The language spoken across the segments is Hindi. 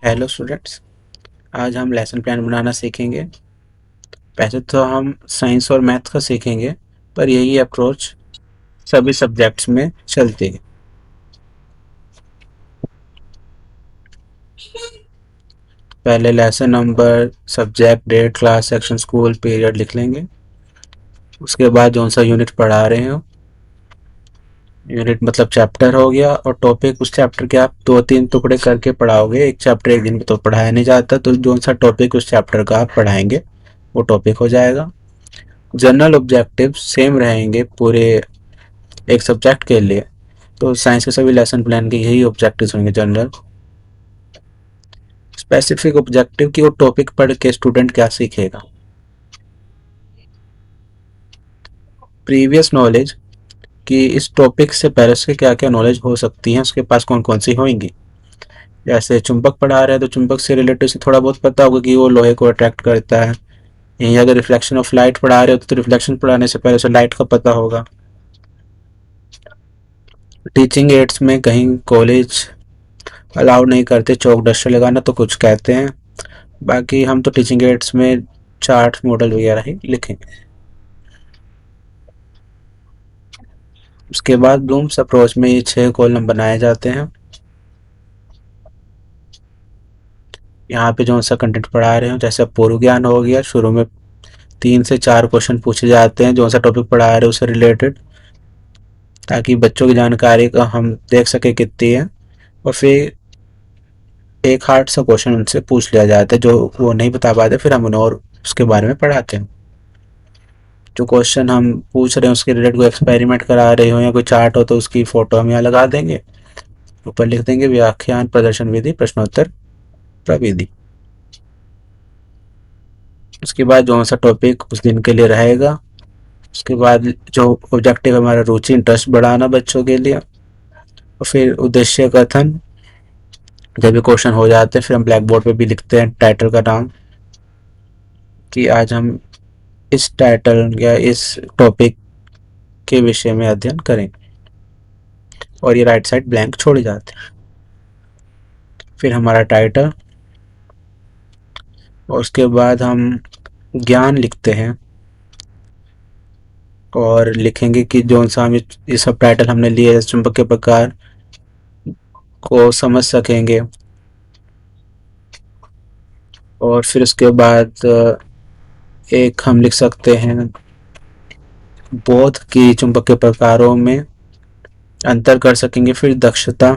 Hello students. आज हम लेसन प्लान बनाना सीखेंगे। वैसे तो हम साइंस और मैथ का सीखेंगे, पर यही अप्रोच सभी सब्जेक्ट्स में चलती है। पहले lesson number, subject, date, class, section, school, period लिख लेंगे। उसके बाद जो सा यूनिट पढ़ा रहे हो, यूनिट मतलब चैप्टर हो गया, और टॉपिक उस चैप्टर के आप दो तीन टुकड़े करके पढ़ाओगे। एक चैप्टर एक दिन में तो पढ़ाया नहीं जाता, तो जो सा टॉपिक उस चैप्टर का आप पढ़ाएंगे वो टॉपिक हो जाएगा। जनरल ऑब्जेक्टिव सेम रहेंगे पूरे एक सब्जेक्ट के लिए। तो साइंस के सभी लेसन प्लान के यही ऑब्जेक्टिव्स होंगे जनरल। स्पेसिफिक ऑब्जेक्टिव की वो टॉपिक पढ़ के स्टूडेंट क्या सीखेगा। प्रीवियस नॉलेज कि इस टॉपिक से पहले से क्या क्या नॉलेज हो सकती है, उसके पास कौन कौन सी होंगी। जैसे चुंबक पढ़ा रहे हैं तो चुंबक से रिलेटेड से थोड़ा बहुत पता होगा कि वो लोहे को अट्रैक्ट करता है। यहीं अगर रिफ्लेक्शन ऑफ लाइट पढ़ा रहे हो तो रिफ्लेक्शन पढ़ाने से पहले से लाइट का पता होगा। टीचिंग एड्स में कहीं कॉलेज अलाउ नहीं करते चौक डस्टर लगाना, तो कुछ कहते हैं। बाकी हम तो टीचिंग एड्स में चार्ट मॉडल वगैरह ही लिखेंगे। उसके बाद ब्लूम्स अप्रोच में ये 6 कॉलम बनाए जाते हैं। यहाँ पे जो सा कंटेंट पढ़ा रहे हो, जैसे पूर्व ज्ञान हो गया, शुरू में 3 से 4 क्वेश्चन पूछे जाते हैं जो सा टॉपिक पढ़ा रहे हो उससे रिलेटेड, ताकि बच्चों की जानकारी का हम देख सके कितनी है। और फिर एक हार्ड सा क्वेश्चन उनसे पूछ लिया जाता है, जो वो नहीं बता पाते फिर हम उन्हें और उसके बारे में पढ़ाते हैं। जो क्वेश्चन हम पूछ रहे हैं उसके रिलेटेड कोई एक्सपेरिमेंट करा रहे हो या कोई चार्ट हो तो उसकी फोटो हम यहाँ लगा देंगे। ऊपर लिख देंगे व्याख्यान प्रदर्शन विधि प्रश्नोत्तर प्रविधि। उसके बाद जो सा टॉपिक उस दिन के लिए रहेगा, उसके बाद जो ऑब्जेक्टिव हमारा रुचि इंटरेस्ट बढ़ाना बच्चों के लिए, और फिर उद्देश्य कथन। जब भी क्वेश्चन हो जाते हैं फिर हम ब्लैक बोर्ड पे भी लिखते हैं टाइटल का नाम, कि आज हम इस टाइटल या इस टॉपिक के विषय में अध्ययन करेंगे, और ये राइट साइड ब्लैंक छोड़ जाते हैं। फिर हमारा टाइटल, और उसके बाद हम ज्ञान लिखते हैं और लिखेंगे कि जो सा हम ये सब टाइटल हमने लिए चुंबक के प्रकार को समझ सकेंगे। और फिर उसके बाद एक हम लिख सकते हैं बोध की चुंबक के प्रकारों में अंतर कर सकेंगे। फिर दक्षता,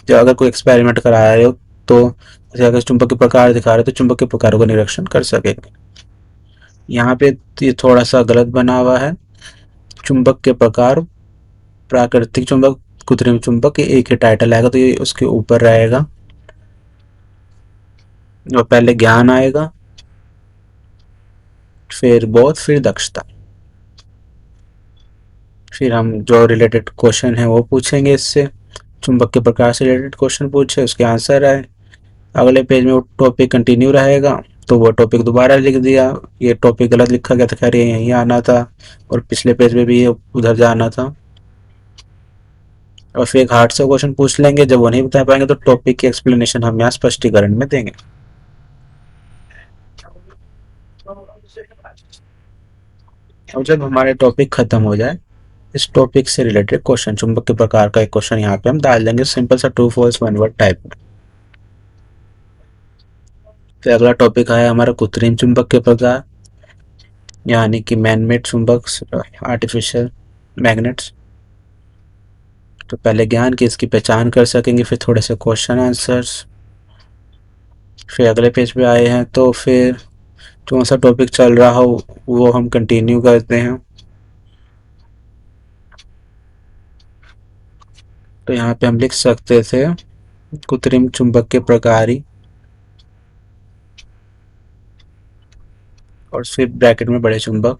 जो अगर कोई एक्सपेरिमेंट करा रहे हो तो जैसे अगर चुंबक के प्रकार दिखा रहे हो तो चुंबक के प्रकारों का निरीक्षण कर सकेंगे। यहाँ पे ये थोड़ा सा गलत बना हुआ है। चुंबक के प्रकार, प्राकृतिक चुंबक, कृत्रिम चुंबक, ये एक ही टाइटल आएगा तो ये उसके ऊपर रहेगा। और पहले ज्ञान आएगा, फिर बोध, फिर दक्षता। फिर हम जो रिलेटेड क्वेश्चन है वो पूछेंगे इससे। चुंबक के प्रकार से रिलेटेड क्वेश्चन पूछे, उसके आंसर आए। अगले पेज में वो टॉपिक कंटिन्यू रहेगा, तो वो टॉपिक दोबारा लिख दिया। ये टॉपिक गलत लिखा गया था, खैर ये यहीं आना था, और पिछले पेज में भी ये उधर जाना था। और फिर एक हार्ड से क्वेश्चन पूछ लेंगे, जब वो नहीं बता पाएंगे तो टॉपिक की एक्सप्लेनेशन हम यहाँ स्पष्टीकरण में देंगे। और जब हमारे टॉपिक खत्म हो जाए, इस टॉपिक से रिलेटेड क्वेश्चन, चुंबक के प्रकार का एक क्वेश्चन यहाँ पे हम डाल देंगे, सिंपल सा true false one word type में। फिर अगला टॉपिक है हमारा कृत्रिम चुंबक के प्रकार, यानी कि मैनमेड चुंबक, आर्टिफिशियल मैग्नेट्स। तो पहले ज्ञान की इसकी पहचान कर सकेंगे, फिर थोड़े से क्वेश्चन आंसर्स। फिर अगले पेज पे आए हैं तो फिर कौन सा टॉपिक चल रहा हो वो हम कंटिन्यू करते हैं। तो यहाँ पे हम लिख सकते थे कृत्रिम चुंबक के प्रकार, और फिर ब्रैकेट में बड़े चुंबक।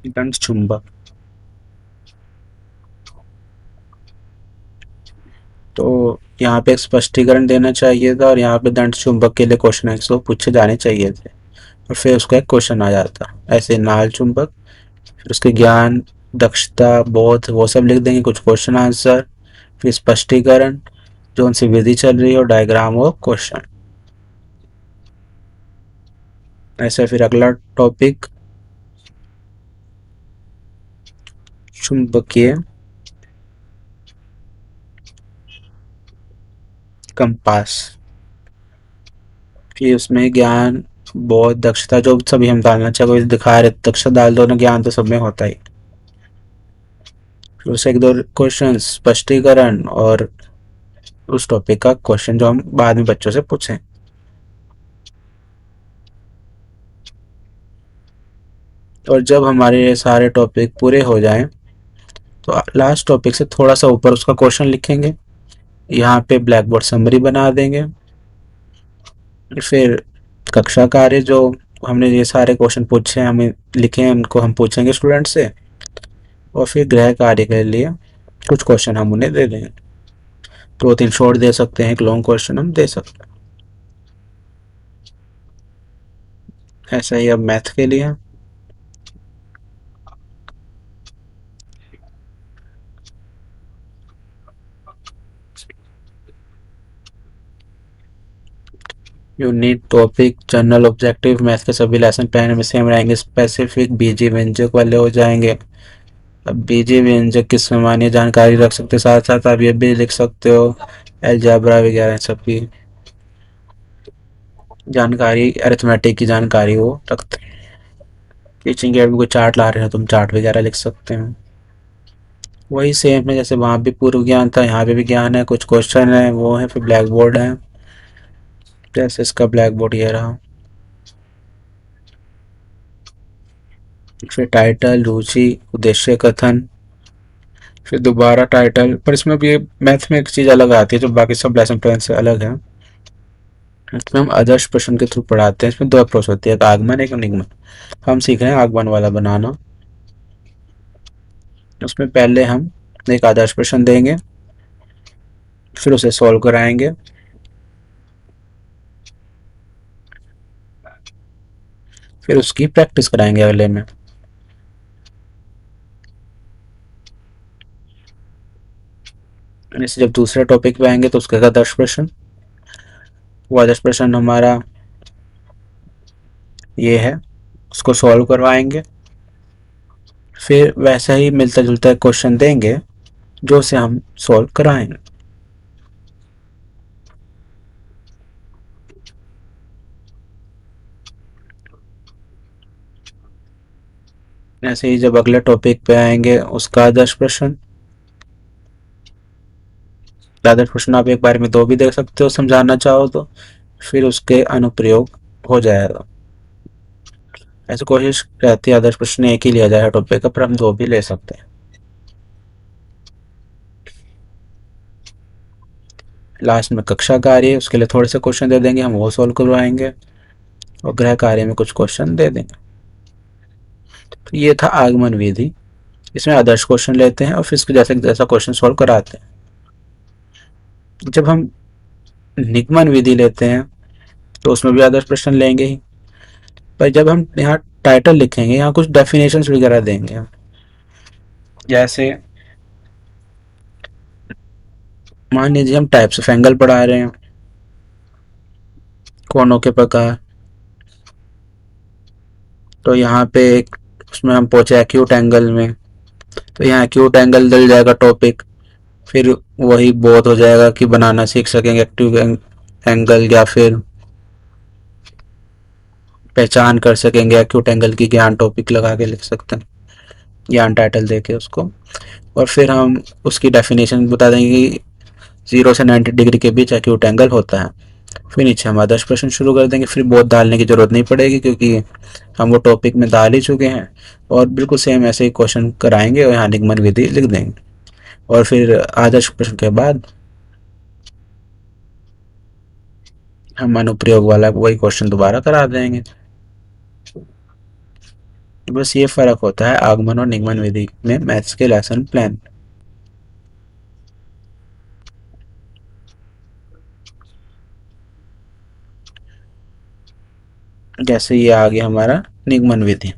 दंड चुंबक, तो यहाँ पे एक स्पष्टीकरण देना चाहिए था, और यहाँ पे दंड चुंबक के लिए क्वेश्चन पूछे जाने चाहिए थे, और फिर उसका एक क्वेश्चन आ जाता। ऐसे नाल चुंबक, फिर उसके ज्ञान, दक्षता, बोध वो सब लिख देंगे, कुछ क्वेश्चन आंसर, फिर स्पष्टीकरण, जो उनसे विधि चल रही है, और डायग्राम और क्वेश्चन। ऐसे फिर अगला टॉपिक चुंबकीय कंपास। फिर उसमें ज्ञान, बोध, दक्षता जो सभी हम डालना चाहे, कोई दिखा रहे दक्षता डाल दो ना, ज्ञान तो सब में होता ही। फिर उसे एक दो क्वेश्चन, स्पष्टीकरण, और उस टॉपिक का क्वेश्चन जो हम बाद में बच्चों से पूछें। और जब हमारे ये सारे टॉपिक पूरे हो जाएं तो लास्ट टॉपिक से थोड़ा सा ऊपर उसका क्वेश्चन लिखेंगे, यहाँ पे ब्लैक बोर्ड समरी बना देंगे। फिर कक्षा कार्य जो हमने ये सारे क्वेश्चन पूछे हैं, हमें लिखे हैं, उनको हम पूछेंगे स्टूडेंट से। और फिर गृह कार्य के लिए कुछ क्वेश्चन हम उन्हें दे देंगे, दो तीन शॉर्ट दे सकते हैं, एक लॉन्ग क्वेश्चन हम दे सकते हैं। ऐसा ही अब मैथ के लिए unit topic general objective math के सभी लेसन प्लान में सेम रहेंगे, स्पेसिफिक बीजी व्यंजक वाले हो जाएंगे। अब बीजी व्यंजक की सामान्य जानकारी रख सकते हो, साथ साथ आप ये भी लिख सकते हो अलजेब्रा वगैरह सबकी जानकारी, अरिथमेटिक की जानकारी वो रखते हैं। टीचिंग एड में कोई चार्ट ला रहे हो, तुम चार्ट वगैरह लिख सकते हो। वही सेम है जैसे वहाँ भी पूर्व ज्ञान था, यहाँ पे भी ज्ञान है, कुछ क्वेश्चन है वो है, फिर ब्लैक बोर्ड है। जैसे इसका ब्लैक बोर्ड ये रहा, फिर टाइटल, रुचि, उद्देश्य कथन, फिर दोबारा टाइटल। पर इसमें भी मैथ में एक चीज़ अलग आती है जो बाकी सब लेसन प्लान से अलग है। इसमें हम आदर्श प्रश्न के थ्रू पढ़ाते हैं। इसमें दो अप्रोच होती है, एक आगमन एक निगमन। हम सीख रहे हैं आगमन वाला बनाना। उसमें पहले हम एक आदर्श प्रश्न देंगे, फिर उसे सॉल्व कराएंगे, फिर उसकी प्रैक्टिस कराएंगे अगले में। जैसे जब दूसरे टॉपिक पे आएंगे तो उसका आदर्श प्रश्न, वो आदर्श प्रश्न हमारा ये है, उसको सॉल्व करवाएंगे, फिर वैसा ही मिलता जुलता क्वेश्चन देंगे जो से हम सॉल्व कराएंगे। ऐसे ही जब अगले टॉपिक पे आएंगे उसका आदर्श प्रश्न, आदर्श प्रश्न आप एक बार में दो भी देख सकते हो समझाना चाहो तो, फिर उसके अनुप्रयोग हो जाएगा। ऐसे कोशिश रहती है आदर्श प्रश्न एक ही लिया जाए टॉपिक का, पर हम दो भी ले सकते हैं। लास्ट में कक्षा कार्य, उसके लिए थोड़े से क्वेश्चन दे देंगे, हम वो सॉल्व करवाएंगे, और गृह कार्य में कुछ क्वेश्चन दे देंगे। तो ये था आगमन विधि। इसमें आदर्श क्वेश्चन लेते हैं और फिर इसके जैसे जैसा क्वेश्चन सॉल्व कराते हैं। जब हम निगमन विधि लेते हैं तो उसमें भी आदर्श प्रश्न लेंगे ही, पर जब हम यहाँ टाइटल लिखेंगे, यहाँ कुछ डेफिनेशन वगैरह देंगे। जैसे मान लीजिए हम टाइप्स ऑफ एंगल पढ़ा रहे हैं, कोनों के प्रकार, तो यहाँ पे एक उसमें हम पहुंचे एक्यूट एंगल में, तो यहाँ एक्यूट एंगल डल जाएगा टॉपिक। फिर वही बहुत हो जाएगा कि बनाना सीख सकेंगे एक्टिव एंगल, या फिर पहचान कर सकेंगे एक्यूट एंगल की, ज्ञान टॉपिक लगा के लिख सकते हैं, ज्ञान टाइटल देके उसको। और फिर हम उसकी डेफिनेशन बता देंगे कि 0 से 90 डिग्री के बीच एक्यूट एंगल होता है। फिर नीचे हम आदर्श प्रश्न शुरू कर देंगे, फिर बहुत डालने की जरूरत नहीं पड़ेगी क्योंकि हम वो टॉपिक में डाल ही चुके हैं। और बिल्कुल सेम ऐसे ही क्वेश्चन कराएंगे और यहाँ निगमन विधि लिख देंगे, और फिर आदर्श प्रश्न के बाद हम अनुप्रयोग वाला वही क्वेश्चन दोबारा करा देंगे। बस ये फर्क होता है आगमन और निगमन विधि में मैथ्स के लेसन प्लान। जैसे ये आ गया हमारा निगमन विधि।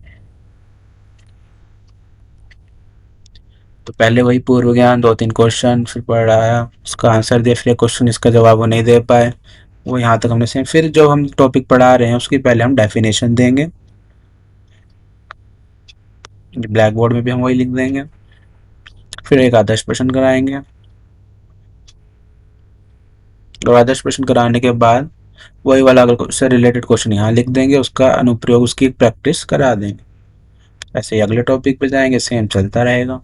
तो पहले वही पूर्व ज्ञान 2-3 क्वेश्चन फिर पढ़ाया, उसका आंसर दिया, फिर एक क्वेश्चन इसका जवाब वो नहीं दे पाए, वो यहाँ तक हमने सेम। फिर जो हम टॉपिक पढ़ा रहे हैं उसकी पहले हम डेफिनेशन देंगे, ब्लैक बोर्ड में भी हम वही लिख देंगे। फिर एक आदर्श प्रश्न कराएंगे, और आदर्श प्रश्न कराने के बाद वही वाला अगर उससे रिलेटेड क्वेश्चन यहाँ लिख देंगे, उसका अनुप्रयोग, उसकी प्रैक्टिस करा देंगे। ऐसे ही अगले टॉपिक पे जाएंगे, सेम चलता रहेगा।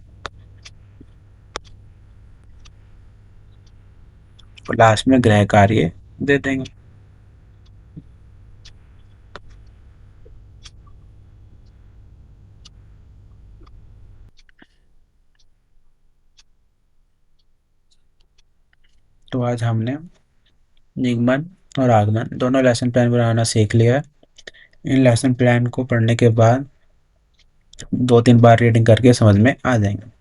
और लास्ट में गृह कार्य दे देंगे। तो आज हमने निगमन और आगमन दोनों लेसन प्लान बनाना सीख लिया है। इन लेसन प्लान को पढ़ने के बाद 2-3 बार रीडिंग करके समझ में आ जाएंगे।